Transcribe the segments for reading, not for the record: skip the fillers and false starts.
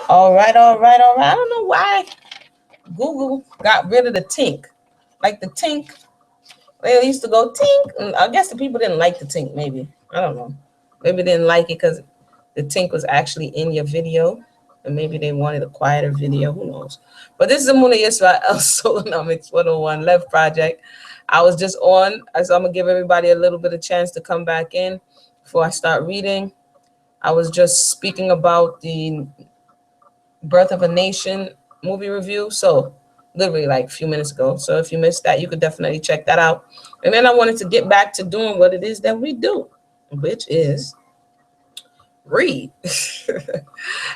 All right, all right, all right. I don't know why Google got rid of the tink. Like the tink, they used to go tink. And I guess the people didn't like the tink, maybe. I don't know. Maybe they didn't like it because the tink was actually in your video. And maybe they wanted a quieter video. Who knows? But this is ʻvæsə Yisrael Solonomics 101 LEV project. I was just on, so I'm going to give everybody a little bit of chance to come back in before I start reading. I was just speaking about the Birth of a Nation movie review. So literally like a few minutes ago. So if you missed that, you could definitely check that out. And then I wanted to get back to doing what it is that we do, which is read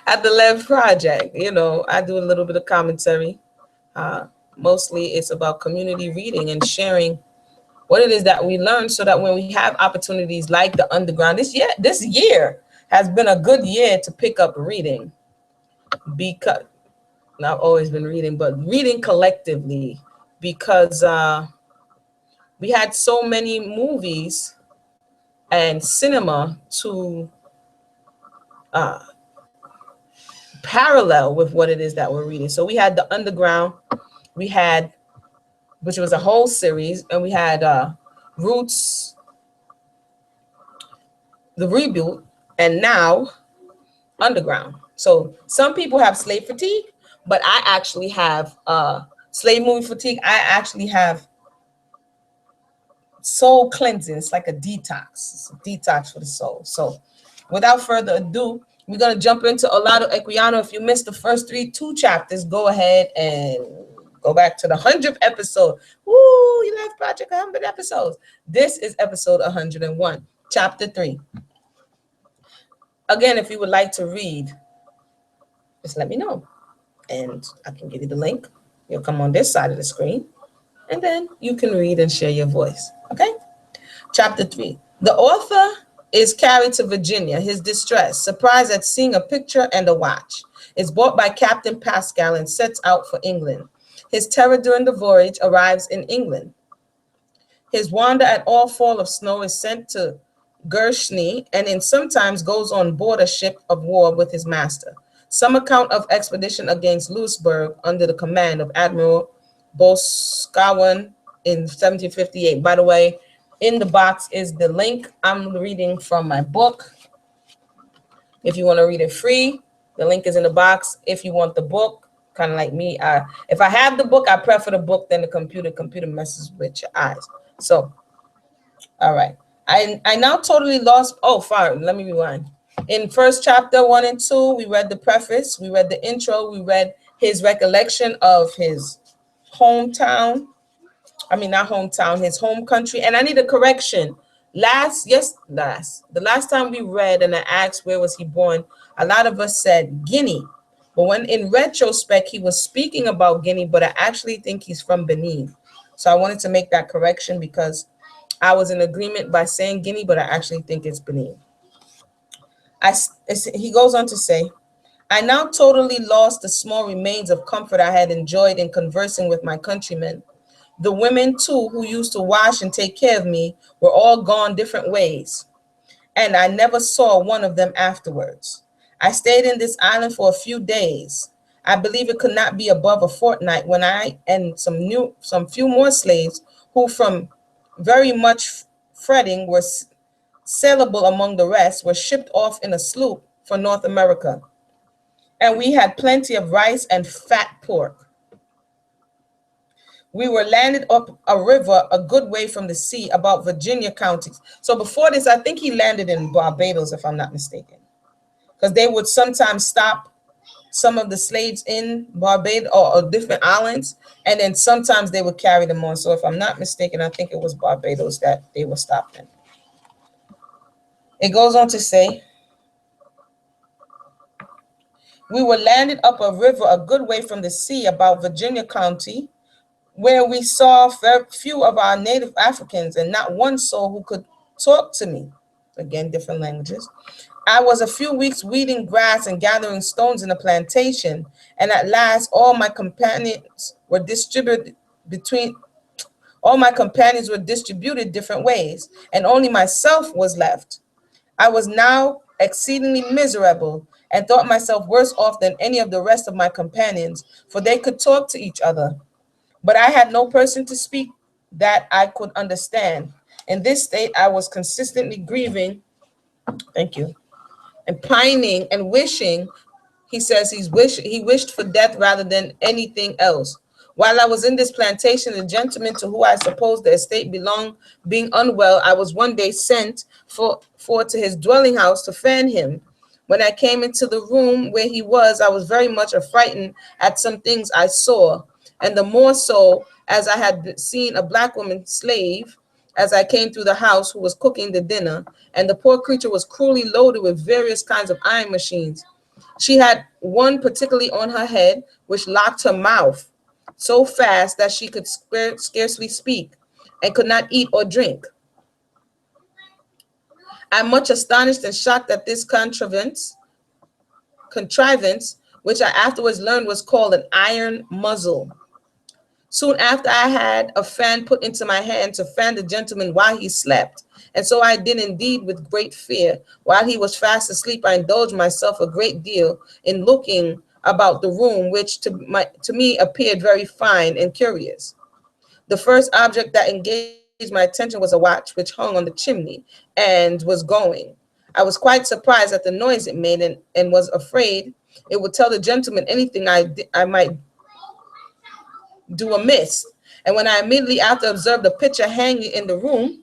at the LEV project. You know, I do a little bit of commentary. Mostly it's about community reading and sharing what it is that we learn so that when we have opportunities like the underground, this year has been a good year to pick up reading, because I've always been reading, but reading collectively, because we had so many movies and cinema to parallel with what it is that we're reading. So we had The Underground, we had, which was a whole series, and we had Roots, the reboot, and now Underground. So some people have slave fatigue, but I actually have slave movie fatigue. I actually have soul cleansing. It's like a detox. It's a detox for the soul. So without further ado, we're going to jump into Olaudah Equiano. If you missed the first two chapters, go ahead and go back to the 100th episode. Woo, you love Project 100 episodes. This is episode 101, chapter 3. Again, if you would like to read, just let me know, and I can give you the link. You'll come on this side of the screen, and then you can read and share your voice, okay? Chapter 3. The author is carried to Virginia. His distress, surprised at seeing a picture and a watch, is bought by Captain Pascal and sets out for England. His terror during the voyage arrives in England. His wander at all fall of snow is sent to Gershny, and in sometimes goes on board a ship of war with his master. Some account of expedition against Louisburg under the command of Admiral Boscawen in 1758. By the way, in the box is the link. I'm reading from my book. If you want to read it free, the link is in the box. If you want the book, kind of like me, if I have the book, I prefer the book than the computer. Computer messes with your eyes. So, all right. I now totally lost. Oh, fine. Let me rewind. In first chapter 1 and 2, we read the preface, we read the intro, we read his recollection of his hometown. I mean, not hometown, his home country. And I need a correction. The last time we read and I asked where was he born, a lot of us said Guinea. But when in retrospect, he was speaking about Guinea, but I actually think he's from Benin. So I wanted to make that correction because I was in agreement by saying Guinea, but I actually think it's Benin. He goes on to say, I now totally lost the small remains of comfort I had enjoyed in conversing with my countrymen. The women, too, who used to wash and take care of me, were all gone different ways, and I never saw one of them afterwards. I stayed in this island for a few days. I believe it could not be above a fortnight when I and some few more slaves, who from very much fretting were saleable among the rest, were shipped off in a sloop for North America. And we had plenty of rice and fat pork. We were landed up a river a good way from the sea, about Virginia counties. So before this, I think he landed in Barbados, if I'm not mistaken, because they would sometimes stop some of the slaves in Barbados or different islands, and then sometimes they would carry them on. So if I'm not mistaken, I think it was Barbados that they were stopped in. It goes on to say, we were landed up a river a good way from the sea, about Virginia County, where we saw few of our native Africans and not one soul who could talk to me. Again, different languages. I was a few weeks weeding grass and gathering stones in a plantation, and at last all my companions were distributed different ways, and only myself was left. I was now exceedingly miserable, and thought myself worse off than any of the rest of my companions, for they could talk to each other. But I had no person to speak that I could understand. In this state, I was consistently grieving, thank you, and pining and wishing. He says he wished for death rather than anything else. While I was in this plantation, the gentleman to who I supposed the estate belonged, being unwell, I was one day sent for to his dwelling house to fan him. When I came into the room where he was, I was very much affrighted at some things I saw, and the more so as I had seen a black woman slave as I came through the house who was cooking the dinner, and the poor creature was cruelly loaded with various kinds of iron machines. She had one particularly on her head, which locked her mouth so fast that she could scarcely speak and could not eat or drink. I'm much astonished and shocked at this contrivance, which I afterwards learned was called an iron muzzle. Soon after, I had a fan put into my hand to fan the gentleman while he slept. And so I did indeed with great fear. While he was fast asleep, I indulged myself a great deal in looking about the room, which to me appeared very fine and curious. The first object that engaged my attention was a watch which hung on the chimney and was going. I was quite surprised at the noise it made, and was afraid it would tell the gentleman anything I might do amiss. And when I immediately after observed a picture hanging in the room,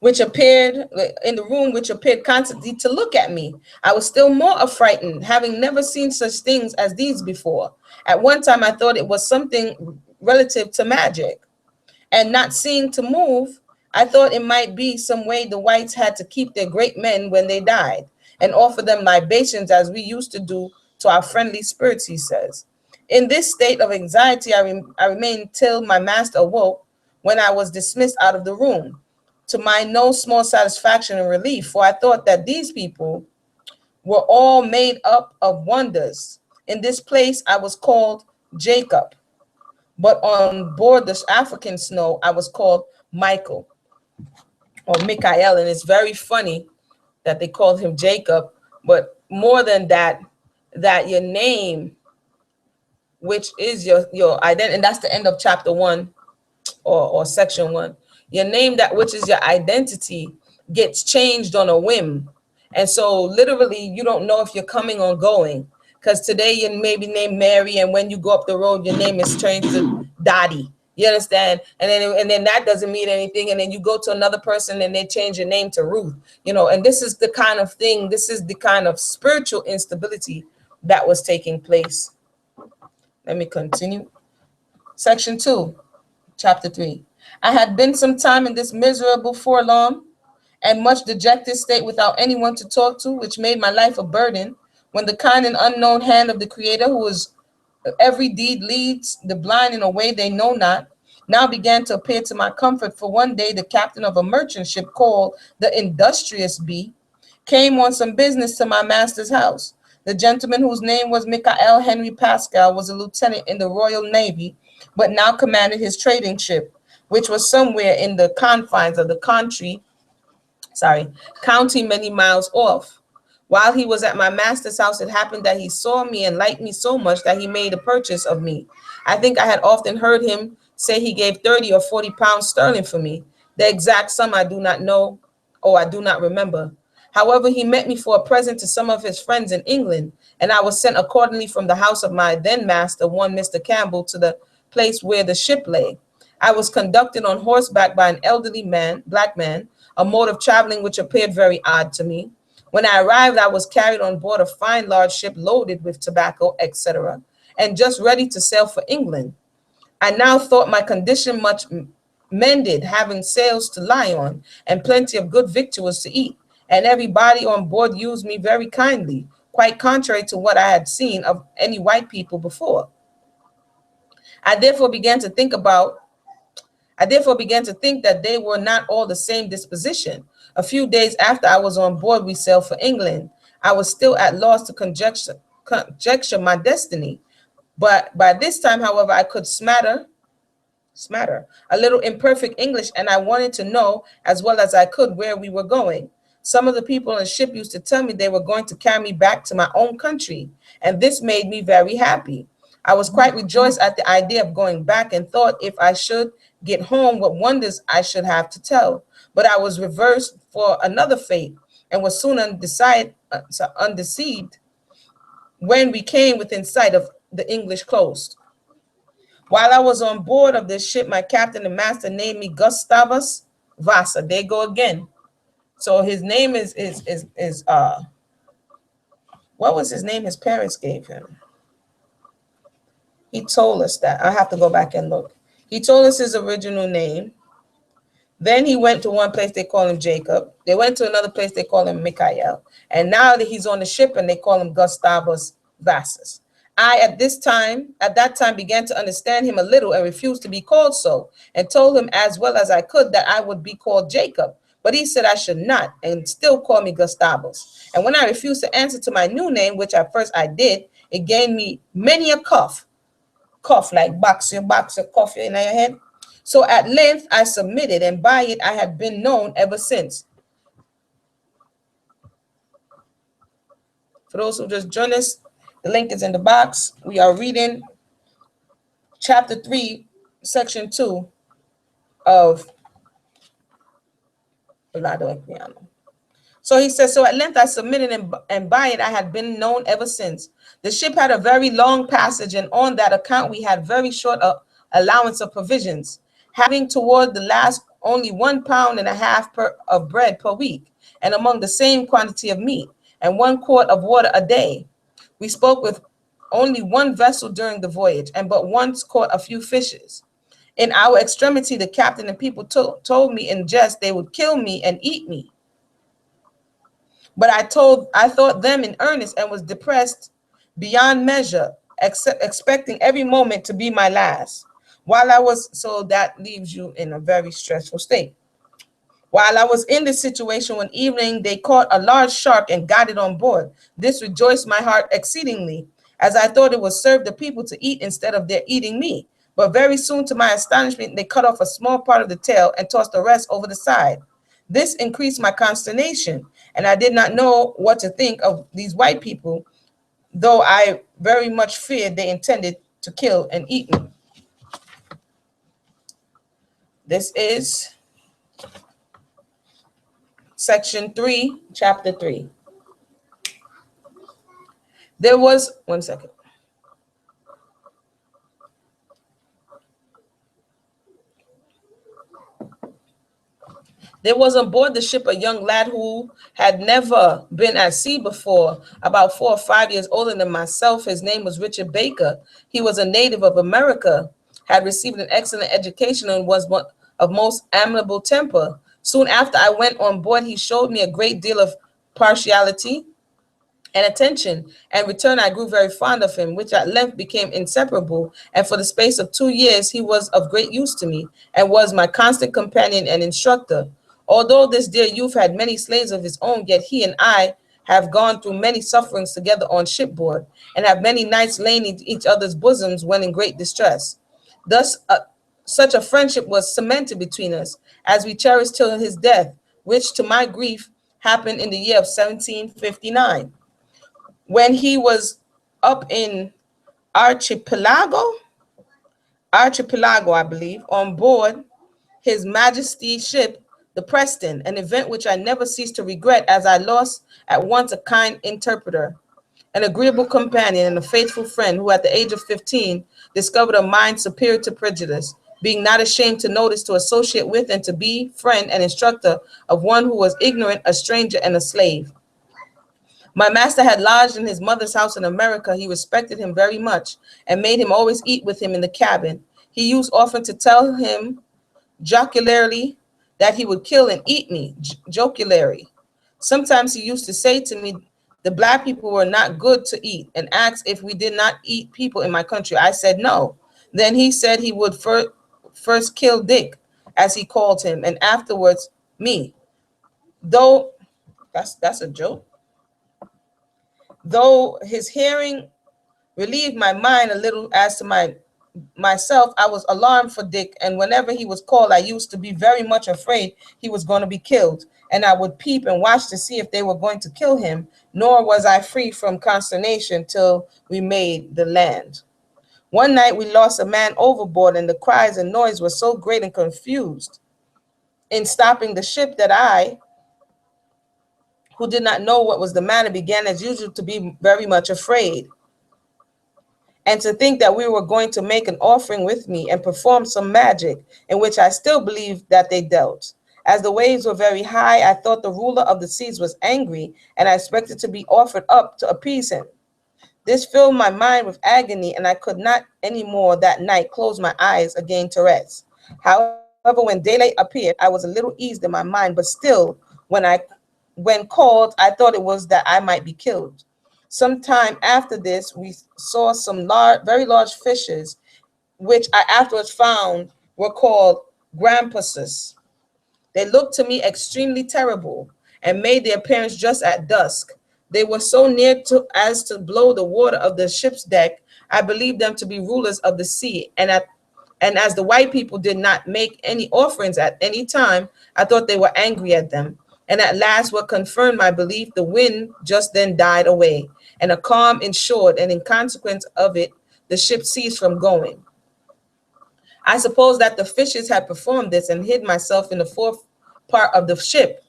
which appeared constantly to look at me, I was still more affrighted, having never seen such things as these before. At one time, I thought it was something relative to magic, and not seeing to move, I thought it might be some way the whites had to keep their great men when they died, and offer them libations as we used to do to our friendly spirits, he says. In this state of anxiety, I remained till my master awoke, when I was dismissed out of the room, to my no small satisfaction and relief, for I thought that these people were all made up of wonders. In this place, I was called Jacob, but on board this African snow, I was called Michael or Michael, and it's very funny that they called him Jacob, but more than that, that your name, which is your identity, and that's the end of chapter 1 or section 1. Your name, that which is your identity, gets changed on a whim. And so literally you don't know if you're coming or going, because today you may be named Mary, and when you go up the road your name is changed to Dottie. You understand? And then that doesn't mean anything, and then you go to another person and they change your name to Ruth. And this is the kind of thing, this is the kind of spiritual instability that was taking place. Let me continue. Section 2, chapter 3. I had been some time in this miserable, forlorn, and much dejected state without anyone to talk to, which made my life a burden, when the kind and unknown hand of the Creator, who is every deed leads the blind in a way they know not, now began to appear to my comfort. For one day the captain of a merchant ship called the Industrious Bee came on some business to my master's house. The gentleman, whose name was Michael Henry Pascal, was a lieutenant in the Royal Navy, but now commanded his trading ship, which was somewhere in the confines of the county many miles off. While he was at my master's house, it happened that he saw me and liked me so much that he made a purchase of me. I think I had often heard him say he gave 30 or 40 pounds sterling for me. The exact sum I do not know, or I do not remember. However, he met me for a present to some of his friends in England, and I was sent accordingly from the house of my then master, one Mr. Campbell, to the place where the ship lay. I was conducted on horseback by an elderly black man, a mode of traveling which appeared very odd to me. When I arrived, I was carried on board a fine large ship loaded with tobacco, etc., and just ready to sail for England. I now thought my condition much mended, having sails to lie on, and plenty of good victuals to eat, and everybody on board used me very kindly, quite contrary to what I had seen of any white people before. I therefore began to think that they were not all the same disposition. A few days after I was on board, we sailed for England. I was still at loss to conjecture my destiny. But by this time, however, I could smatter a little imperfect English, and I wanted to know as well as I could where we were going. Some of the people on the ship used to tell me they were going to carry me back to my own country, and this made me very happy. I was quite rejoiced at the idea of going back and thought if I should get home, what wonders I should have to tell. But I was reversed for another fate and was soon undeceived when we came within sight of the English coast. While I was on board of this ship, my captain and master named me Gustavus Vassa. There you go again. So his name is what was his name his parents gave him? He told us that. I have to go back and look. He told us his original name. Then he went to one place, they call him Jacob. They went to another place, they call him Michael. And now that he's on the ship and they call him Gustavus Vassa. I, at that time, began to understand him a little and refused to be called so, and told him as well as I could that I would be called Jacob. But he said I should not, and still call me Gustavus. And when I refused to answer to my new name, which at first I did, it gave me many a cough like boxer, cough in your head. So at length I submitted, and by it I had been known ever since. For those who just joined us, the link is in the box. We are reading chapter 3, section 2 of Olaudah Equiano. So he says, so at length I submitted, and by it I had been known ever since. The ship had a very long passage, and on that account we had very short allowance of provisions, having toward the last only 1.5 pounds of bread per week, and among the same quantity of meat, and 1 quart of water a day. We spoke with only one vessel during the voyage, and but once caught a few fishes. In our extremity, the captain and people told me in jest they would kill me and eat me. But I thought them in earnest, and was depressed beyond measure, expecting every moment to be my last. So that leaves you in a very stressful state. While I was in this situation, one evening they caught a large shark and got it on board. This rejoiced my heart exceedingly, as I thought it would serve the people to eat instead of their eating me. But very soon, to my astonishment, they cut off a small part of the tail and tossed the rest over the side. This increased my consternation, and I did not know what to think of these white people, though I very much feared they intended to kill and eat me. This is section 3, chapter 3. There was, one second. There was on board the ship a young lad who had never been at sea before, about 4 or 5 years older than myself. His name was Richard Baker. He was a native of America, had received an excellent education, and was of most amiable temper. Soon after I went on board, he showed me a great deal of partiality and attention. In return, I grew very fond of him, which at length became inseparable. And for the space of 2 years, he was of great use to me, and was my constant companion and instructor. Although this dear youth had many slaves of his own, yet he and I have gone through many sufferings together on shipboard, and have many nights lain in each other's bosoms when in great distress. Thus, such a friendship was cemented between us, as we cherished till his death, which to my grief happened in the year of 1759. When he was up in Archipelago, I believe, on board His Majesty's ship, the Preston, an event which I never ceased to regret, as I lost at once a kind interpreter, an agreeable companion, and a faithful friend, who at the age of 15 discovered a mind superior to prejudice, being not ashamed to notice, to associate with, and to be friend and instructor of one who was ignorant, a stranger, and a slave. My master had lodged in his mother's house in America. He respected him very much, and made him always eat with him in the cabin. He used often to tell him jocularly that he would kill and eat me, jocularly. Sometimes he used to say to me, the black people were not good to eat, and asked if we did not eat people in my country. I said no. Then he said he would first kill Dick, as he called him, and afterwards me. Though that's a joke. Though his hearing relieved my mind a little as to my myself, I was alarmed for Dick, and whenever he was called, I used to be very much afraid he was going to be killed, and I would peep and watch to see if they were going to kill him, nor was I free from consternation till we made the land. One night we lost a man overboard, and the cries and noise were so great and confused in stopping the ship that I, who did not know what was the matter, began as usual to be very much afraid, and to think that we were going to make an offering with me and perform some magic, in which I still believed that they dealt. As the waves were very high, I thought the ruler of the seas was angry, and I expected to be offered up to appease him. This filled my mind with agony, and I could not any more that night close my eyes again to rest. However, when daylight appeared, I was a little eased in my mind, but still, when called, I thought it was that I might be killed. Some time after this, we saw some very large fishes, which I afterwards found were called grampuses. They looked to me extremely terrible and made their appearance just at dusk. They were so near to as to blow the water of the ship's deck. I believed them to be rulers of the sea, and as the white people did not make any offerings at any time, I thought they were angry at them. And at last, what confirmed my belief, the wind just then died away, and a calm ensured, and in consequence of it, the ship ceased from going. I suppose that the fishes had performed this, and hid myself in the fourth part of the ship,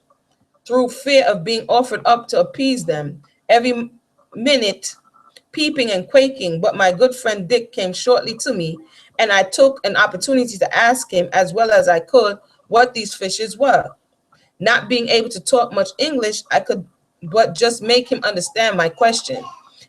through fear of being offered up to appease them, every minute peeping and quaking. But my good friend Dick came shortly to me, and I took an opportunity to ask him, as well as I could, what these fishes were. Not being able to talk much English, I could but just make him understand my question,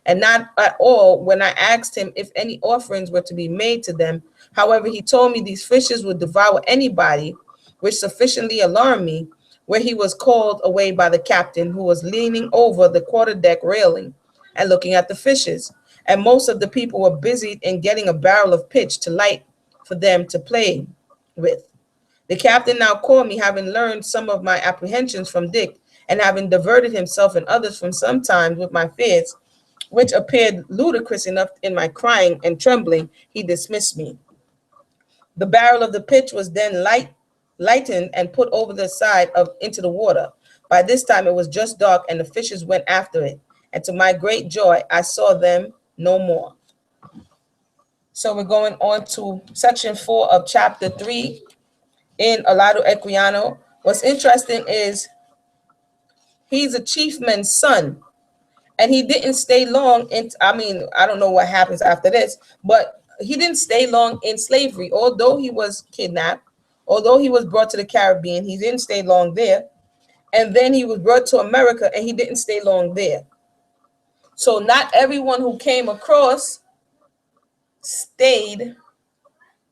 and not at all when I asked him if any offerings were to be made to them. However, he told me these fishes would devour anybody, which sufficiently alarmed me, where he was called away by the captain, who was leaning over the quarterdeck railing and looking at the fishes. And most of the people were busied in getting a barrel of pitch to light for them to play with. The captain now called me, having learned some of my apprehensions from Dick, and having diverted himself and others from some time with my fears, which appeared ludicrous enough in my crying and trembling, he dismissed me. The barrel of the pitch was then lightened and put over the side of into the water. By this time it was just dark, and the fishes went after it, and to my great joy I saw them no more. So we're going on to section 4 of chapter 3 in Olaudah Equiano. What's interesting is he's a chiefman's son, and he didn't stay long in, I don't know what happens after this, but he didn't stay long in slavery. Although he was kidnapped, although he was brought to the Caribbean, he didn't stay long there. And then he was brought to America, and he didn't stay long there. So not everyone who came across stayed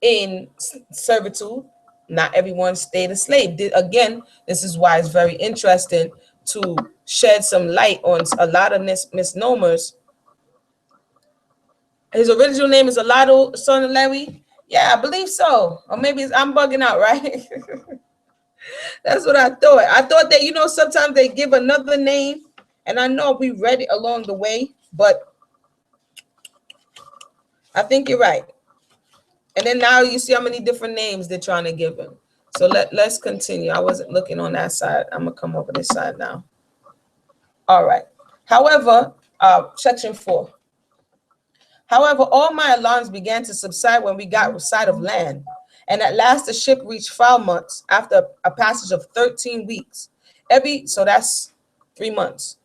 in servitude. Not everyone stayed a slave. Again, this is why it's very interesting to shed some light on a lot of misnomers. His original name is Olaudah, son of Lewi. Yeah, I believe so. Or maybe I'm bugging out, right? That's what I thought. I thought that, sometimes they give another name, and I know we read it along the way, but I think you're right. And then now you see how many different names they're trying to give him. So let's continue. I wasn't looking on that side. I'm going to come over this side now. All right. However, section 4. However, all my alarms began to subside when we got sight of land. And at last the ship reached Falmouth after a passage of 13 weeks. So that's 3 months.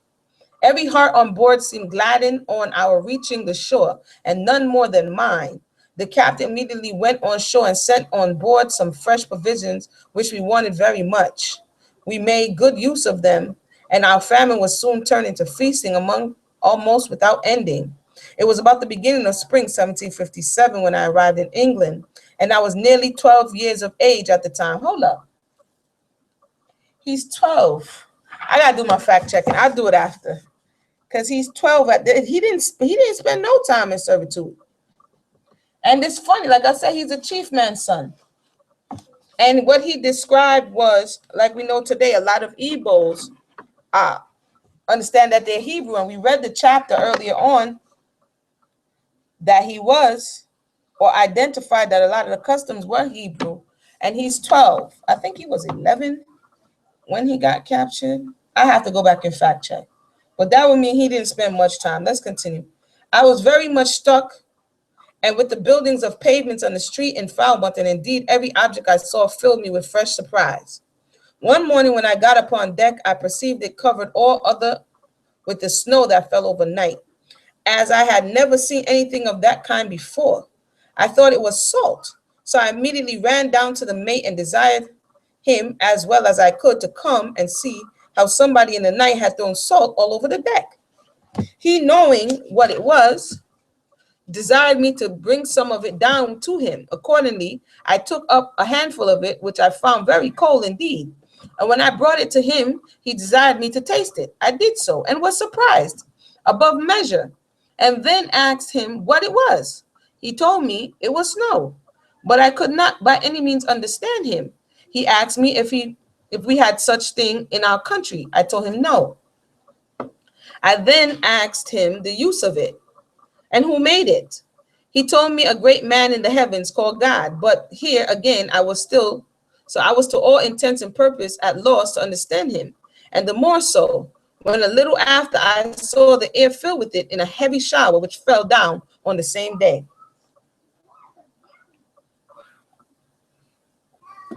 Every heart on board seemed gladdened on our reaching the shore, and none more than mine. The captain immediately went on shore and sent on board some fresh provisions, which we wanted very much. We made good use of them, and our famine was soon turned into feasting almost without ending. It was about the beginning of spring, 1757, when I arrived in England, and I was nearly 12 years of age at the time. Hold up. He's 12. I gotta do my fact checking. I'll do it after. Because he's 12. He didn't spend no time in servitude. And it's funny, like I said, he's a chiefman's son. And what he described was, like we know today, a lot of Igbos understand that they're Hebrew. And we read the chapter earlier on that he was, or identified that a lot of the customs were Hebrew, and he's 12. I think he was 11 when he got captured. I have to go back and fact check. But that would mean he didn't spend much time. Let's continue. I was very much struck, and with the buildings of pavements on the street in Falmouth, and indeed every object I saw filled me with fresh surprise. One morning when I got upon deck, I perceived it covered all other with the snow that fell overnight, as I had never seen anything of that kind before. I thought it was salt, so I immediately ran down to the mate and desired him, as well as I could, to come and see how somebody in the night had thrown salt all over the deck. He, knowing what it was, desired me to bring some of it down to him. Accordingly, I took up a handful of it, which I found very cold indeed. And when I brought it to him, he desired me to taste it. I did so and was surprised above measure, and then asked him what it was. He told me it was snow, but I could not by any means understand him. He asked me if we had such thing in our country. I told him no. I then asked him the use of it and who made it. He told me a great man in the heavens called God. But here again I was to all intents and purpose at loss to understand him, and the more so when a little after I saw the air fill with it in a heavy shower which fell down on the same day.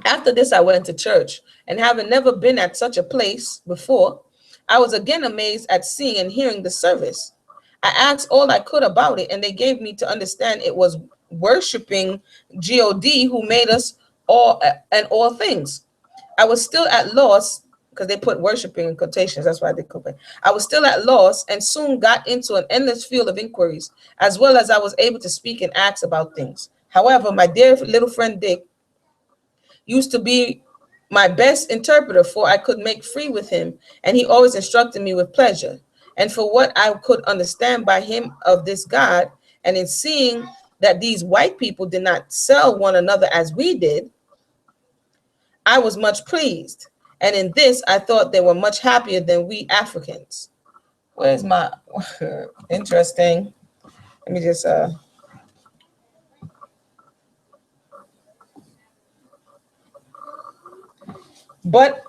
After this I went to church, and having never been at such a place before, I was again amazed at seeing and hearing the service. I asked all I could about it, and they gave me to understand it was worshiping God who made us all and all things. I was still at loss, because they put worshiping in quotations, that's why they could. I was still at loss, and soon got into an endless field of inquiries, as well as I was able to speak and ask about things. However, my dear little friend Dick used to be my best interpreter, for I could make free with him, and he always instructed me with pleasure. And for what I could understand by him of this God, and in seeing that these white people did not sell one another as we did, I was much pleased. And in this, I thought they were much happier than we Africans. Where's my interesting? Let me just but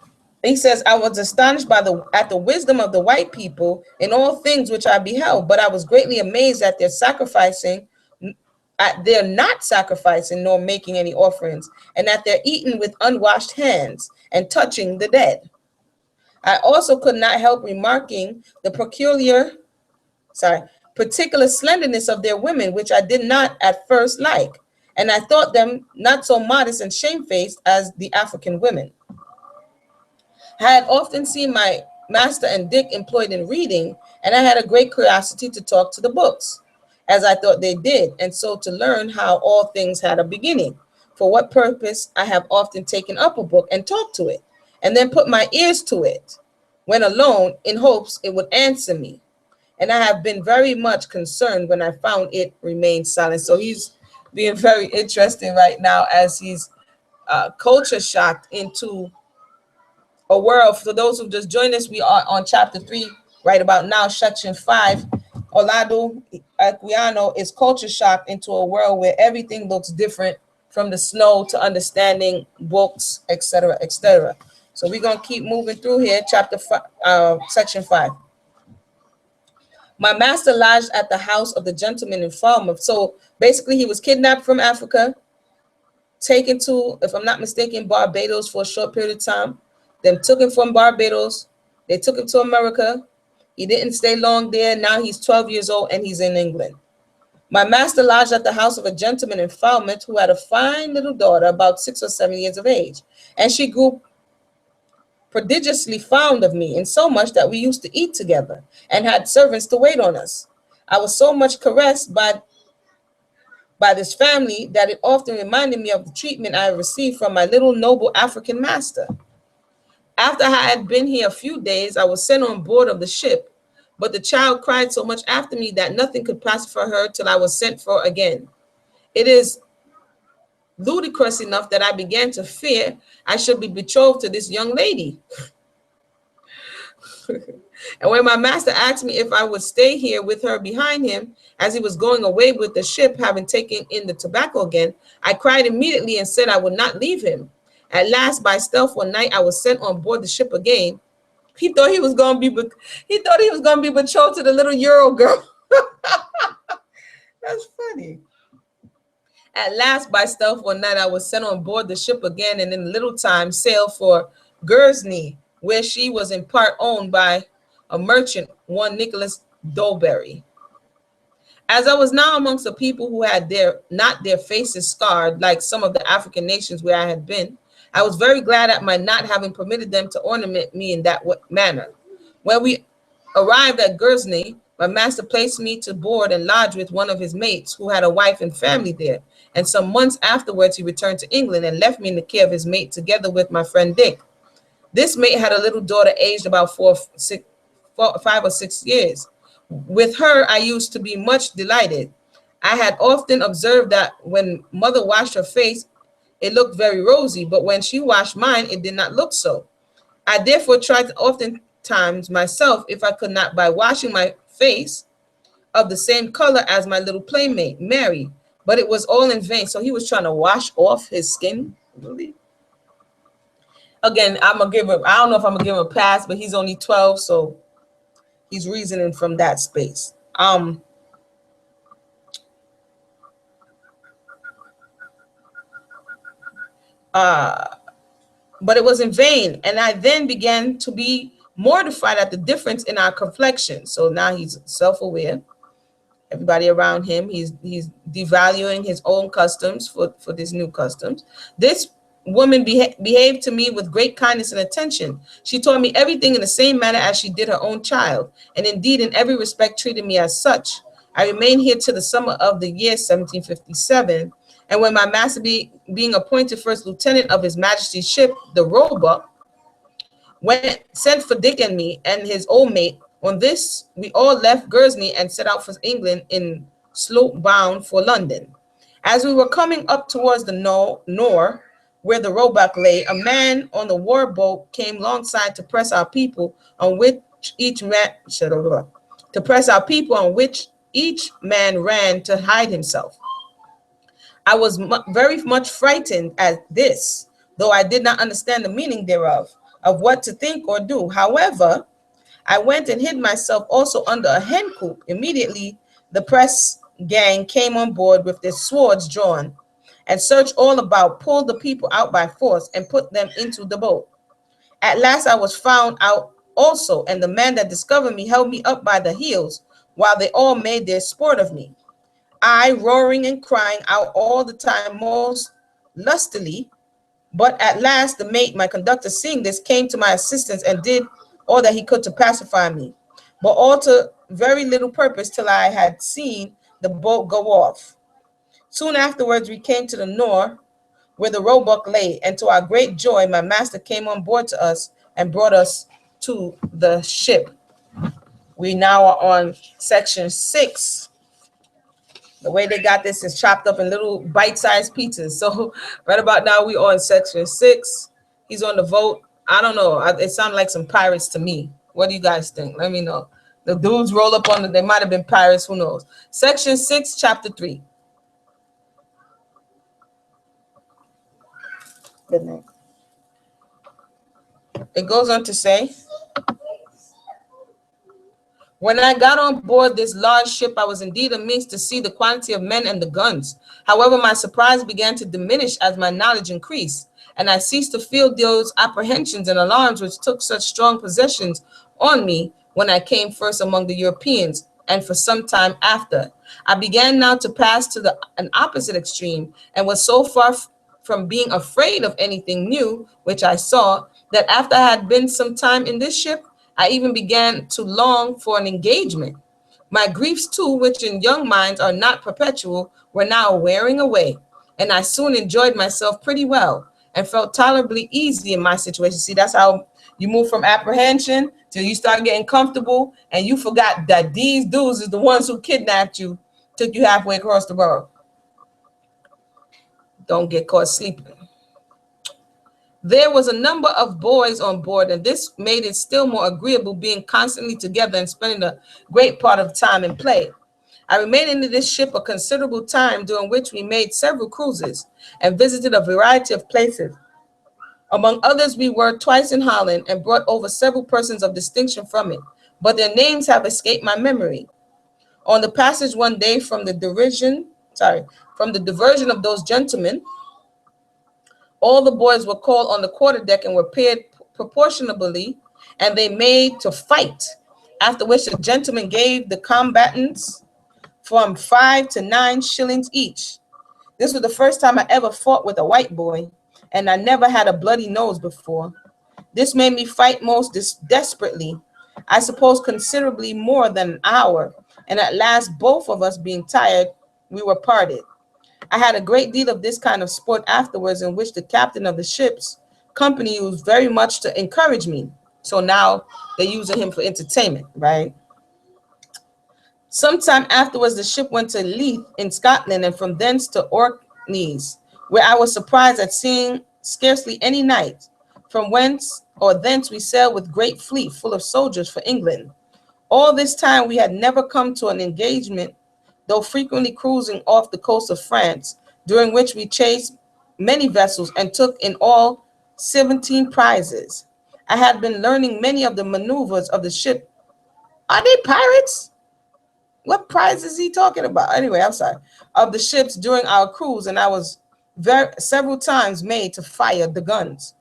he says, I was astonished at the wisdom of the white people in all things which I beheld, but I was greatly amazed at their not sacrificing nor making any offerings, and that they're eating with unwashed hands and touching the dead. I also could not help remarking the particular slenderness of their women, which I did not at first like, and I thought them not so modest and shamefaced as the African women. I had often seen my master and Dick employed in reading, and I had a great curiosity to talk to the books, as I thought they did, and so to learn how all things had a beginning. For what purpose I have often taken up a book and talked to it, and then put my ears to it when alone, in hopes it would answer me. And I have been very much concerned when I found it remained silent. So he's being very interesting right now as he's culture shocked into a world. For those who just joined us, we are on chapter 3 right about now, section 5. Olaudah Equiano is culture shocked into a world where everything looks different, from the snow to understanding books, etc., etc. So we're going to keep moving through here. Section 5. My master lodged at the house of the gentleman in Falmouth. So basically he was kidnapped from Africa, taken to, if I'm not mistaken, Barbados for a short period of time. Then took him from Barbados. They took him to America. He didn't stay long there. Now he's 12 years old and he's in England. My master lodged at the house of a gentleman in Falmouth who had a fine little daughter about 6 or 7 years of age. And she grew prodigiously fond of me, in so much that we used to eat together and had servants to wait on us. I was so much caressed by this family that it often reminded me of the treatment I had received from my little noble African master. After I had been here a few days, I was sent on board of the ship, but the child cried so much after me that nothing could pacify her till I was sent for again. It is ludicrous enough that I began to fear I should be betrothed to this young lady. And when my master asked me if I would stay here with her behind him, as he was going away with the ship, having taken in the tobacco again, I cried immediately and said I would not leave him. At last, by stealth, one night I was sent on board the ship again. He thought he was going to be betrothed to the little Euro girl. That's funny. At last, by stealth, one night I was sent on board the ship again, and in a little time sailed for Guernsey, where she was in part owned by a merchant, one Nicholas Dolberry. As I was now amongst the people who had not their faces scarred, like some of the African nations where I had been, I was very glad at my not having permitted them to ornament me in that manner. When we arrived at Guernsey, my master placed me to board and lodge with one of his mates who had a wife and family there. And some months afterwards, he returned to England and left me in the care of his mate together with my friend Dick. This mate had a little daughter aged about 5 or 6 years. With her, I used to be much delighted. I had often observed that when mother washed her face, it looked very rosy, but when she washed mine, it did not look so. I therefore tried oftentimes myself if I could not by washing my face of the same color as my little playmate, Mary, but it was all in vain. So he was trying to wash off his skin, really. Again, I'm gonna give him, I don't know if I'm gonna give him a pass, but he's only 12, so he's reasoning from that space. But it was in vain, and I then began to be mortified at the difference in our complexion. So now he's self-aware. Everybody around him, he's devaluing his own customs for these new customs. This woman behaved to me with great kindness and attention. She taught me everything in the same manner as she did her own child, and indeed in every respect treated me as such. I remained here till the summer of the year 1757, and when my master being appointed first lieutenant of his majesty's ship, the Roebuck, sent for Dick and me and his old mate. On this, we all left Guernsey and set out for England in sloop bound for London. As we were coming up towards the Nore, where the Roebuck lay, a man on the war boat came alongside to press our people, on which each man ran to hide himself. I was very much frightened at this, though I did not understand the meaning thereof, of what to think or do. However, I went and hid myself also under a hen coop. Immediately, the press gang came on board with their swords drawn and searched all about, pulled the people out by force, and put them into the boat. At last I was found out also, and the man that discovered me held me up by the heels, while they all made their sport of me. I roaring and crying out all the time most lustily. But at last the mate, my conductor, seeing this, came to my assistance and did all that he could to pacify me, but all to very little purpose till I had seen the boat go off. Soon afterwards we came to the Nore, where the Roebuck lay, and to our great joy my master came on board to us and brought us to the ship. We now are on section 6. The way they got this is chopped up in little bite-sized pizzas. So right about now we are in section 6. He's on the vote. I don't know. It sounded like some pirates to me. What do you guys think? Let me know. The dudes roll up on they might have been pirates. Who knows? Section 6, chapter 3. Good night. It goes on to say, when I got on board this large ship, I was indeed amazed to see the quantity of men and the guns. However, my surprise began to diminish as my knowledge increased, and I ceased to feel those apprehensions and alarms which took such strong possessions on me when I came first among the Europeans, and for some time after. I began now to pass to an opposite extreme, and was so far from being afraid of anything new which I saw, that after I had been some time in this ship, I even began to long for an engagement. My griefs too, which in young minds are not perpetual, were now wearing away, and I soon enjoyed myself pretty well, and felt tolerably easy in my situation. See, that's how you move from apprehension till you start getting comfortable, and you forgot that these dudes is the ones who kidnapped you, took you halfway across the world. Don't get caught sleeping. There was a number of boys on board, and this made it still more agreeable being constantly together and spending a great part of time in play. I remained in this ship a considerable time, during which we made several cruises and visited a variety of places. Among others, we were twice in Holland and brought over several persons of distinction from it, but their names have escaped my memory. On the passage one day from the diversion of those gentlemen, all the boys were called on the quarterdeck and were paid proportionably, and they made to fight, after which the gentlemen gave the combatants from 5 to 9 shillings each. This was the first time I ever fought with a white boy, and I never had a bloody nose before. This made me fight most desperately, I suppose considerably more than an hour, and at last, both of us being tired, we were parted. I had a great deal of this kind of sport afterwards, in which the captain of the ship's company used very much to encourage me. So now they're using him for entertainment, right? Sometime afterwards, the ship went to LEV in Scotland, and from thence to Orkneys, where I was surprised at seeing scarcely any night. From whence or thence we sailed with great fleet full of soldiers for England. All this time we had never come to an engagement, though frequently cruising off the coast of France, during which we chased many vessels and took in all 17 prizes. I had been learning many of the maneuvers of the ship. Are they pirates? What prize is he talking about? Anyway, I'm sorry. Of the ships during our cruise, and I was several times made to fire the guns.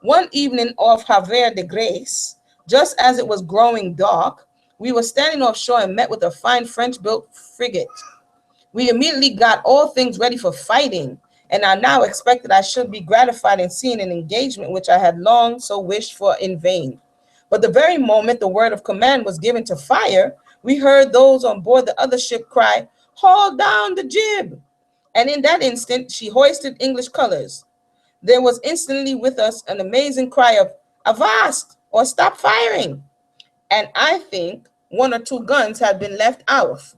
One evening off Havre de Grace, just as it was growing dark, we were standing offshore and met with a fine French-built frigate. We immediately got all things ready for fighting, and I now expected I should be gratified in seeing an engagement which I had long so wished for in vain. But the very moment the word of command was given to fire, we heard those on board the other ship cry, "Haul down the jib!" And in that instant, she hoisted English colors. There was instantly with us an amazing cry of "Avast!" or "Stop firing!" And I think 1 or 2 guns had been left off.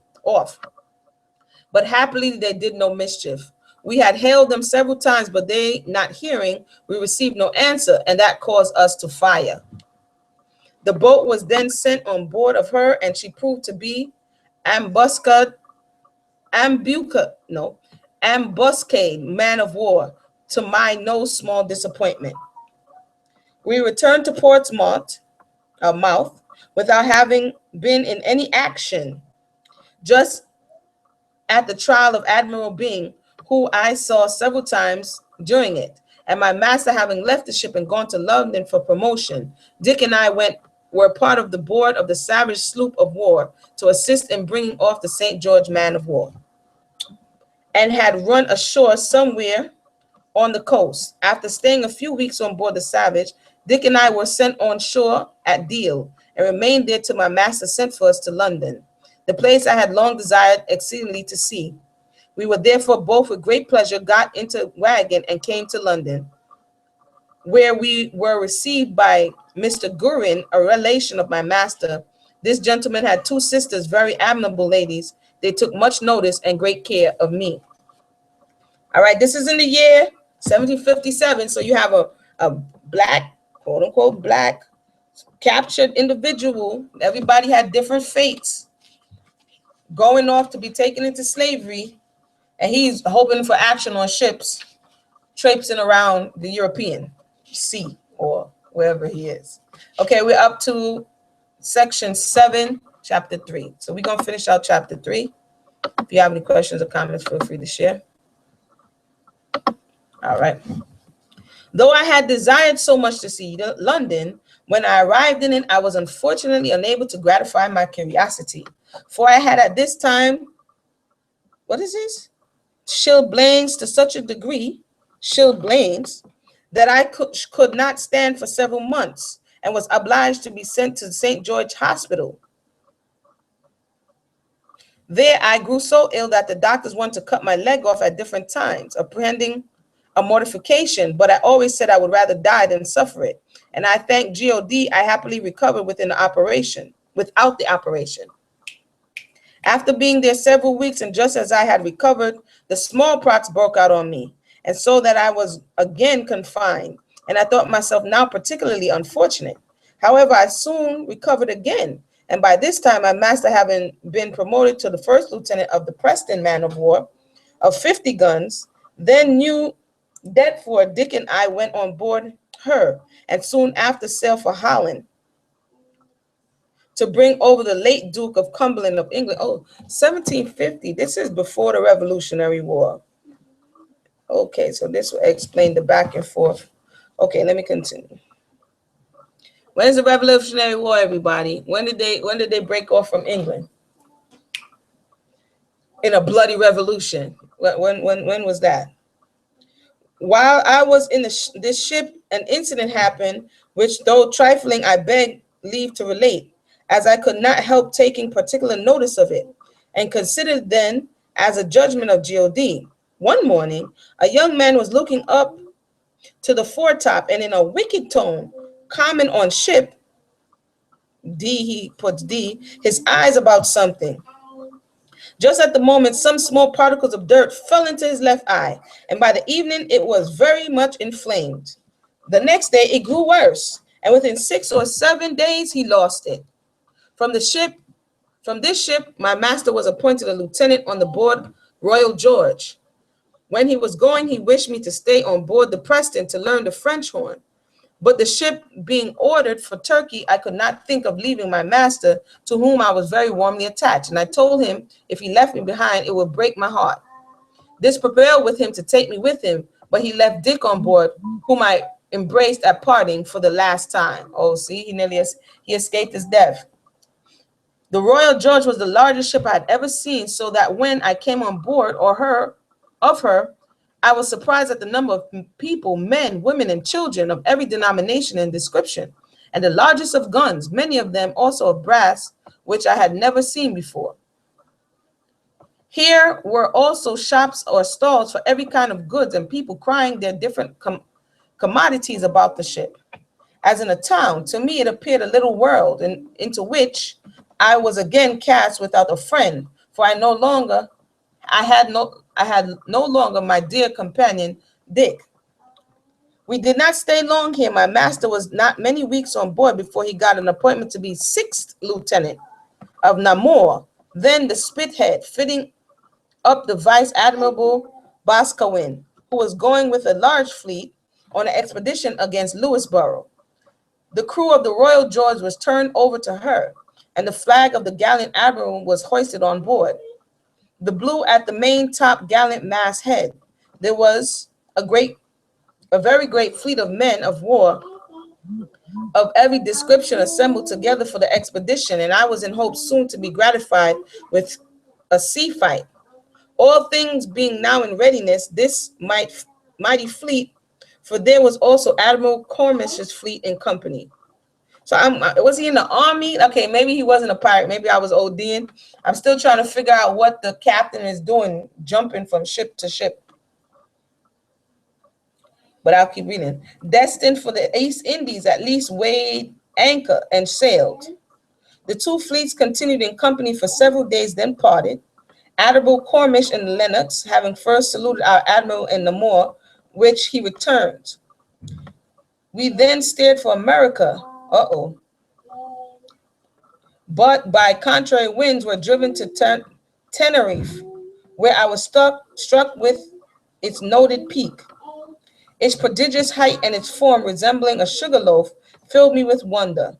But happily they did no mischief. We had hailed them several times, but they not hearing, we received no answer, and that caused us to fire. The boat was then sent on board of her, and she proved to be ambuscade man of war, to my no small disappointment. We returned to Portsmouth, mouth, without having been in any action, just at the trial of Admiral Byng, who I saw several times during it, and my master having left the ship and gone to London for promotion. Dick and I were part of the board of the savage sloop of war to assist in bringing off the St. George man of war, and had run ashore somewhere on the coast. After staying a few weeks on board the Savage, Dick and I were sent on shore at Deal, and remained there till my master sent for us to London, the place I had long desired exceedingly to see. We were therefore both with great pleasure got into wagon and came to London, where we were received by Mr. Gurin, a relation of my master. This gentleman had 2 sisters, very amiable ladies. They took much notice and great care of me. All right, this is in the year 1757. So you have a black, quote unquote, black captured individual. Everybody had different fates, going off to be taken into slavery. And he's hoping for action on ships, traipsing around the European Sea or wherever he is. Okay, we're up to section 7, chapter 3. So we're going to finish out chapter 3. If you have any questions or comments, feel free to share. All right. Though I had desired so much to see London, when I arrived in it, I was unfortunately unable to gratify my curiosity. For I had at this time, what is this? Chilblains to such a degree, chilblains, that I could not stand for several months, and was obliged to be sent to St. George Hospital. There I grew so ill that the doctors wanted to cut my leg off at different times, apprehending a mortification, but I always said I would rather die than suffer it. And I thank God I happily recovered without the operation. After being there several weeks, and just as I had recovered, the smallpox broke out on me, and so that I was again confined, and I thought myself now particularly unfortunate. However, I soon recovered again, and by this time, my master, having been promoted to the first lieutenant of the Preston man of war of 50 guns, then knew that for Dick and I went on board her, and soon after sailed for Holland to bring over the late Duke of Cumberland of England. Oh, 1750. This is before the Revolutionary War. Okay, so this will explain the back and forth. Okay, let me continue. When is the Revolutionary War, everybody? When did they break off from England? In a bloody revolution. When was that? While I was in this ship, an incident happened, which, though trifling, I beg leave to relate, as I could not help taking particular notice of it, and considered then as a judgment of God. One morning, a young man was looking up to the foretop, and in a wicked tone, comment on ship, D, he puts D, his eyes about something. Just at the moment, some small particles of dirt fell into his left eye, and by the evening, it was very much inflamed. The next day, it grew worse, and within 6 or 7 days, he lost it. From this ship, my master was appointed a lieutenant on the board Royal George. When he was going, he wished me to stay on board the Preston to learn the French horn. But the ship being ordered for Turkey, I could not think of leaving my master, to whom I was very warmly attached. And I told him if he left me behind, it would break my heart. This prevailed with him to take me with him, but he left Dick on board, whom I embraced at parting for the last time. Oh, see, he escaped his death. The Royal George was the largest ship I had ever seen, so that when I came on board of her, I was surprised at the number of people, men, women, and children of every denomination and description, and the largest of guns, many of them also of brass, which I had never seen before. Here were also shops or stalls for every kind of goods, and people crying their different commodities about the ship. As in a town, to me it appeared a little world, into which I was again cast without a friend, for I had no longer my dear companion, Dick. We did not stay long here. My master was not many weeks on board before he got an appointment to be 6th lieutenant of Namur, then the Spithead, fitting up the Vice Admiral Boscawen, who was going with a large fleet on an expedition against Louisborough. The crew of the Royal George was turned over to her, and the flag of the gallant admiral was hoisted on board. The blue at the main top gallant mast head. There was a very great fleet of men of war of every description assembled together for the expedition, and I was in hopes soon to be gratified with a sea fight. All things being now in readiness, this mighty fleet, for there was also Admiral Cornish's fleet in company. So was he in the army? Okay, maybe he wasn't a pirate. Maybe I was ODing. I'm still trying to figure out what the captain is doing, jumping from ship to ship. But I'll keep reading. Destined for the East Indies, at least weighed anchor and sailed. The two fleets continued in company for several days, then parted. Admiral Cornish and Lennox, having first saluted our admiral in Namur, which he returned. We then steered for America. But by contrary winds were driven to Tenerife, where I was struck with its noted peak. Its prodigious height and its form, resembling a sugar loaf, filled me with wonder.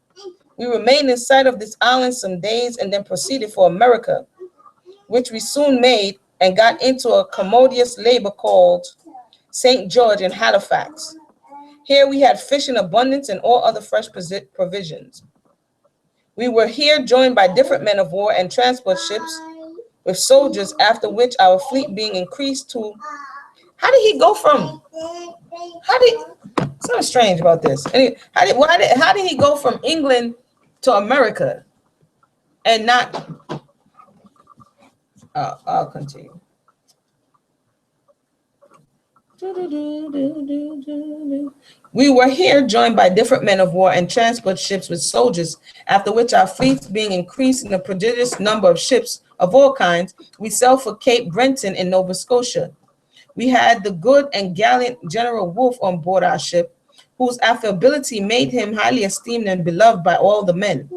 We remained in sight of this island some days and then proceeded for America, which we soon made and got into a commodious labor called St. George in Halifax. Here we had fish in abundance and all other fresh provisions. We were here joined by different men of war and transport ships with soldiers, after which our fleet being increased to... How did he go from... Something strange about this. How did he go from England to America and not... I'll continue. We were here joined by different men of war and transport ships with soldiers, after which our fleets being increased in a prodigious number of ships of all kinds, we sailed for Cape Breton in Nova Scotia. We had the good and gallant General Wolfe on board our ship, whose affability made him highly esteemed and beloved by all the men.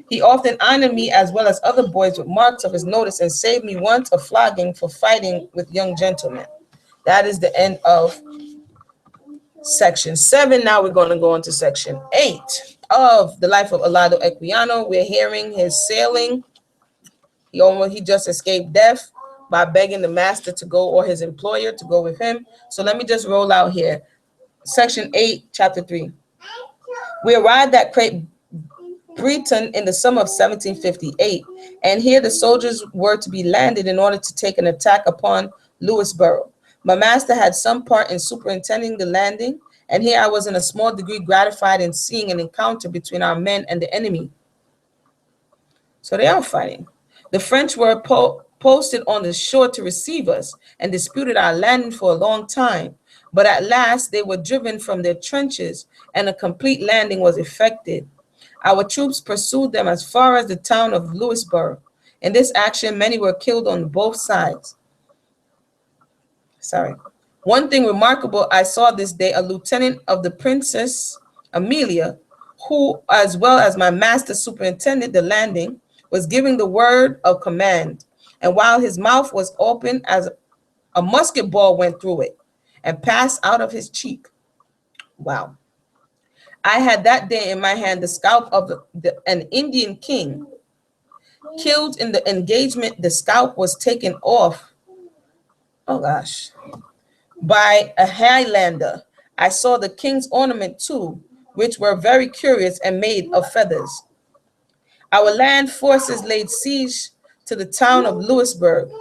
He often honored me as well as other boys with marks of his notice and saved me once a flogging for fighting with young gentlemen. That is the end of section 7. Now we're going to go on to section 8 of the life of Olaudah Equiano. We're hearing his sailing. He just escaped death by begging the master to go, or his employer to go with him. So let me just roll out here. Section 8, chapter 3. We arrived at Cape Breton in the summer of 1758, and here the soldiers were to be landed in order to take an attack upon Louisborough. My master had some part in superintending the landing, and here I was in a small degree gratified in seeing an encounter between our men and the enemy. So they are fighting. The French were posted on the shore to receive us and disputed our landing for a long time, but at last they were driven from their trenches and a complete landing was effected. Our troops pursued them as far as the town of Louisborough. In this action, many were killed on both sides. One thing remarkable I saw this day, a lieutenant of the Princess Amelia, who, as well as my master, superintended the landing, was giving the word of command. And while his mouth was open, as a musket ball went through it and passed out of his cheek. Wow. I had that day in my hand the scalp of an Indian king. Killed in the engagement, the scalp was taken off. Oh gosh. By a Highlander. I saw the king's ornament too, which were very curious and made of feathers. Our land forces laid siege to the town of Louisburg,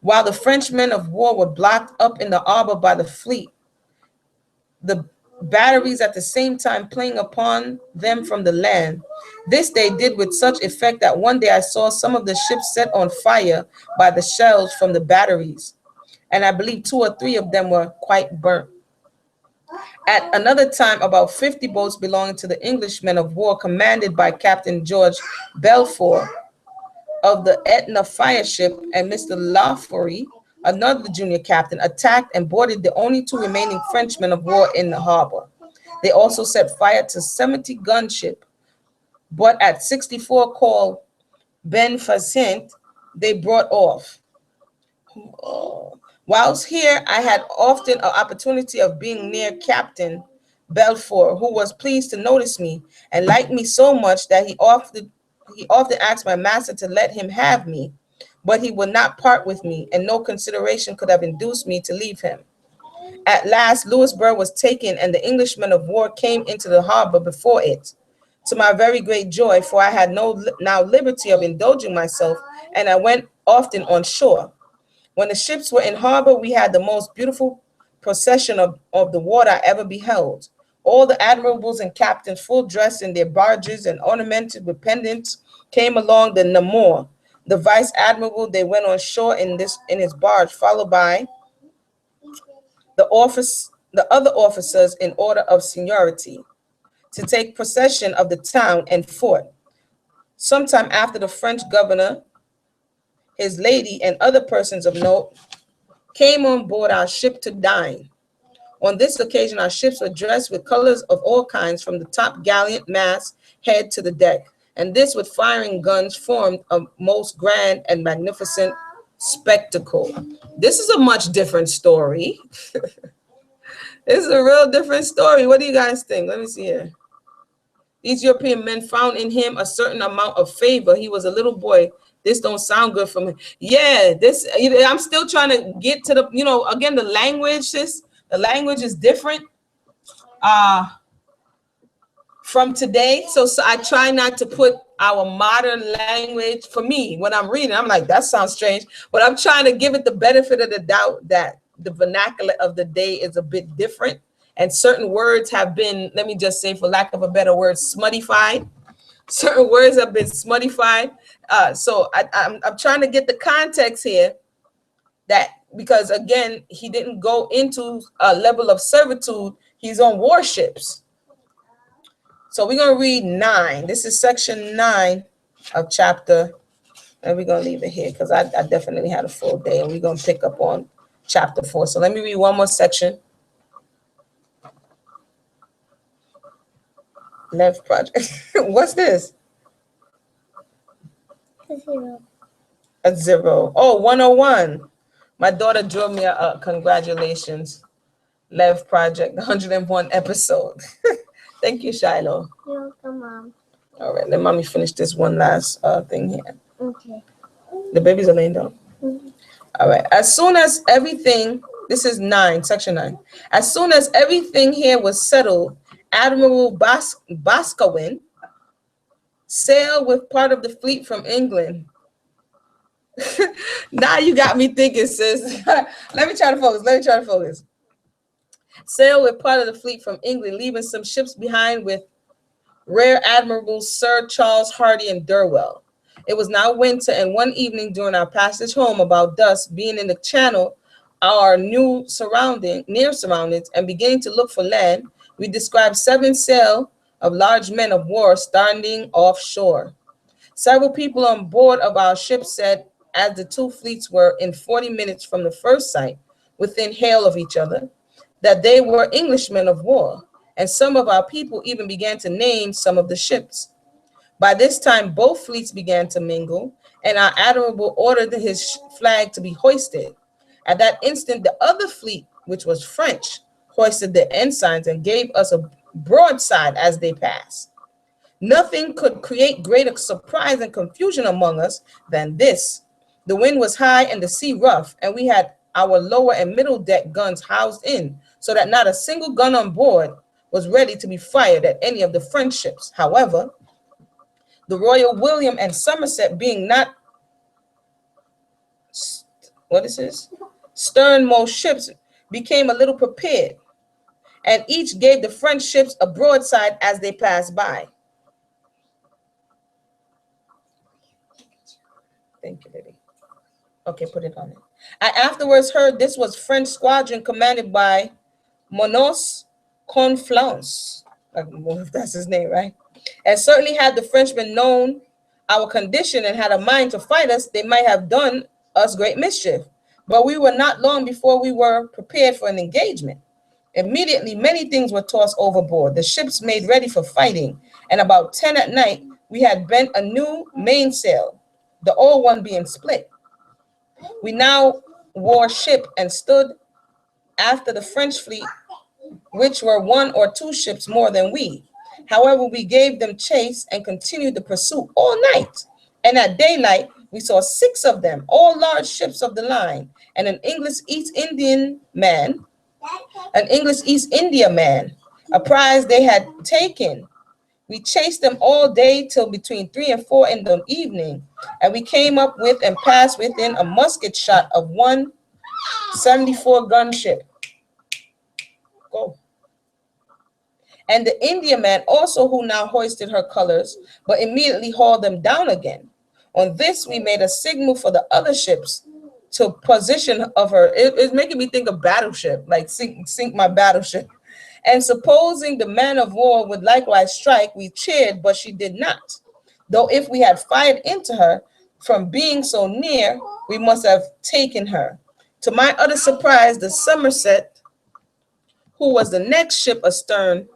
while the French men of war were blocked up in the harbor by the fleet. The batteries at the same time playing upon them from the land. This they did with such effect that one day I saw some of the ships set on fire by the shells from the batteries, and I believe 2 or 3 of them were quite burnt. At another time, about 50 boats belonging to the English men of war, commanded by Captain George Belfort of the Etna fire ship, and Mr. Lafaurie, another junior captain, attacked and boarded the only 2 remaining Frenchmen of war in the harbor. They also set fire to 70 gunship, but at 64 called Benfacient, they brought off. Whilst here, I had often an opportunity of being near Captain Belfort, who was pleased to notice me and liked me so much that he often asked my master to let him have me, but he would not part with me, and no consideration could have induced me to leave him. At last, Louisburg was taken, and the Englishmen of war came into the harbor before it, to my very great joy, for I had now liberty of indulging myself, and I went often on shore. When the ships were in harbor, we had the most beautiful procession of the water I ever beheld. All the admirals and captains, full dressed in their barges and ornamented with pendants, came along the Namur. The vice admiral, they went on shore in his barge, followed by the other officers in order of seniority, to take possession of the town and fort. Sometime after, the French governor, his lady, and other persons of note came on board our ship to dine. On this occasion, our ships were dressed with colors of all kinds, from the top gallant mast head to the deck, and this with firing guns formed a most grand and magnificent spectacle. This is a much different story. This is a real different story. What do you guys think? Let me see here. These European men found in him a certain amount of favor. He was a little boy. This don't sound good for me. Yeah, I'm still trying to get to the, again, the language, the language is different from today. So I try not to put our modern language, for me, when I'm reading, I'm like, that sounds strange, but I'm trying to give it the benefit of the doubt that the vernacular of the day is a bit different. And certain words have been, let me just say, for lack of a better word, smuttified. Certain words have been smuttified. So I'm trying to get the context here, that because again, he didn't go into a level of servitude. He's on warships. So we're going to read 9. This is section 9 of chapter, and we're going to leave it here because I definitely had a full day, and we're going to pick up on chapter 4. So let me read one more section. LEV project. What's this? A 0. A 0. Oh, 101. My daughter drew me a congratulations. LEV project, 101 episode. Thank you, Shiloh. You're welcome, Mom. All right, let mommy finish this one last thing here. Okay. The babies are laying down. Mm-hmm. All right. As soon as everything, this is 9, section 9. As soon as everything here was settled, Admiral Boscawen sailed with part of the fleet from England. Now you got me thinking, sis. Let me try to focus. Sailed with part of the fleet from England, leaving some ships behind with Rear Admirals Sir Charles Hardy and Durwell. It was now winter, and one evening during our passage home about dusk, being in the channel, our near surroundings, and beginning to look for land, we described 7 sail of large men of war standing offshore. Several people on board of our ship said, as the 2 fleets were in 40 minutes from the first sight, within hail of each other, that they were Englishmen of war, and some of our people even began to name some of the ships. By this time, both fleets began to mingle, and our admiral ordered his flag to be hoisted. At that instant, the other fleet, which was French, hoisted their ensigns and gave us a broadside as they passed. Nothing could create greater surprise and confusion among us than this. The wind was high and the sea rough, and we had our lower and middle deck guns housed in, so that not a single gun on board was ready to be fired at any of the French ships. However, the Royal William and Somerset, being not sternmost ships, became a little prepared, and each gave the French ships a broadside as they passed by. Thank you, baby. Okay, put it on it. I afterwards heard this was French squadron commanded by Monos Conflans. I don't know if that's his name, right? And certainly had the Frenchmen known our condition and had a mind to fight us, they might have done us great mischief. But we were not long before we were prepared for an engagement. Immediately, many things were tossed overboard. The ships made ready for fighting, and about 10 at night, we had bent a new mainsail, the old one being split. We now wore ship and stood after the French fleet, which were 1 or 2 ships more than we. However, we gave them chase and continued the pursuit all night. And at daylight, we saw 6 of them, all large ships of the line, and an English East India man, a prize they had taken. We chased them all day till between 3 and 4 in the evening, and we came up with and passed within a musket shot of one 74-gun ship. Go. And the Indiaman also, who now hoisted her colors, but immediately hauled them down again. On this, we made a signal for the other ships to position of her. It's making me think of battleship, like sink my battleship. And supposing the man of war would likewise strike, we cheered, but she did not. Though if we had fired into her, from being so near, we must have taken her. To my utter surprise, the Somerset, who was the next ship astern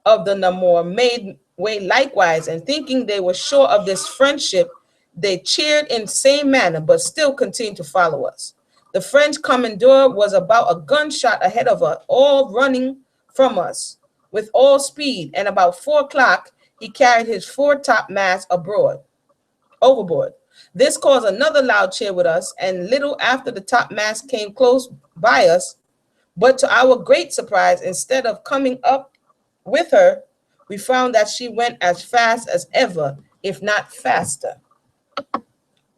of the Namor, made way likewise, and thinking they were sure of this friendship, they cheered in same manner, but still continued to follow us. The French commandeur was about a gunshot ahead of us, all running from us with all speed, and about 4 o'clock he carried his foretop mast overboard. This caused another loud cheer with us, and little after the topmast came close by us, but to our great surprise, instead of coming up with her, we found that she went as fast as ever, if not faster.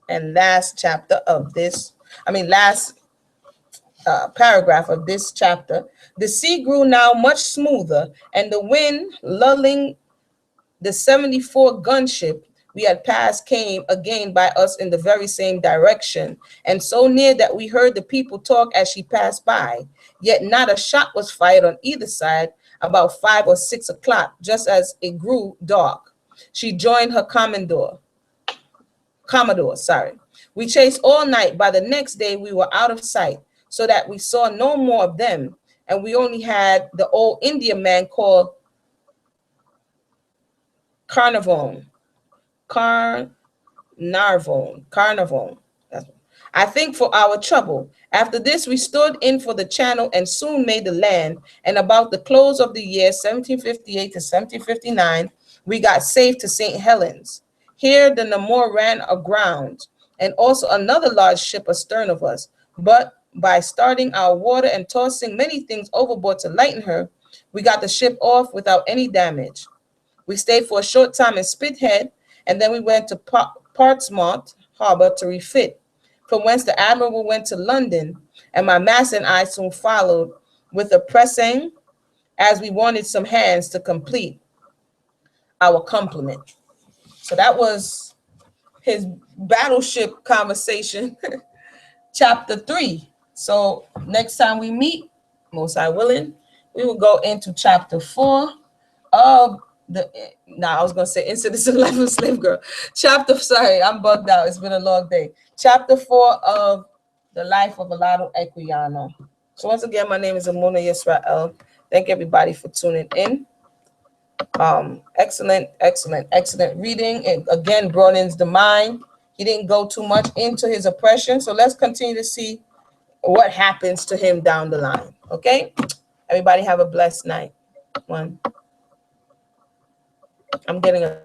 And last paragraph of this chapter. The sea grew now much smoother, and the wind, lulling the 74-gun ship we had passed, came again by us in the very same direction, and so near that we heard the people talk as she passed by. Yet not a shot was fired on either side. About 5 or 6 o'clock, just as it grew dark, she joined her Commodore. We chased all night. By the next day, we were out of sight, so that we saw no more of them, and we only had the old Indian man called Carnarvon. Carnarvon. I think for our trouble. After this, we stood in for the channel and soon made the land. And about the close of the year 1758 to 1759, we got safe to St. Helens. Here, the Namur ran aground, and also another large ship astern of us. But by starting our water and tossing many things overboard to lighten her, we got the ship off without any damage. We stayed for a short time in Spithead, and then we went to Portsmouth Harbor to refit, from whence the admiral went to London, and my master and I soon followed with a pressing, as we wanted some hands to complete our complement. So that was his battleship conversation, chapter 3. So next time we meet, most I willing, we will go into chapter 4 of I was gonna say Incidents of Life of a Slave Girl. Sorry, I'm bugged out. It's been a long day. Chapter 4 of the life of Olaudah Equiano. So once again, my name is Emunah Yisrael. Thank everybody for tuning in. Excellent reading. It again broadens the mind. He didn't go too much into his oppression. So let's continue to see what happens to him down the line. Okay? Everybody have a blessed night. I'm getting a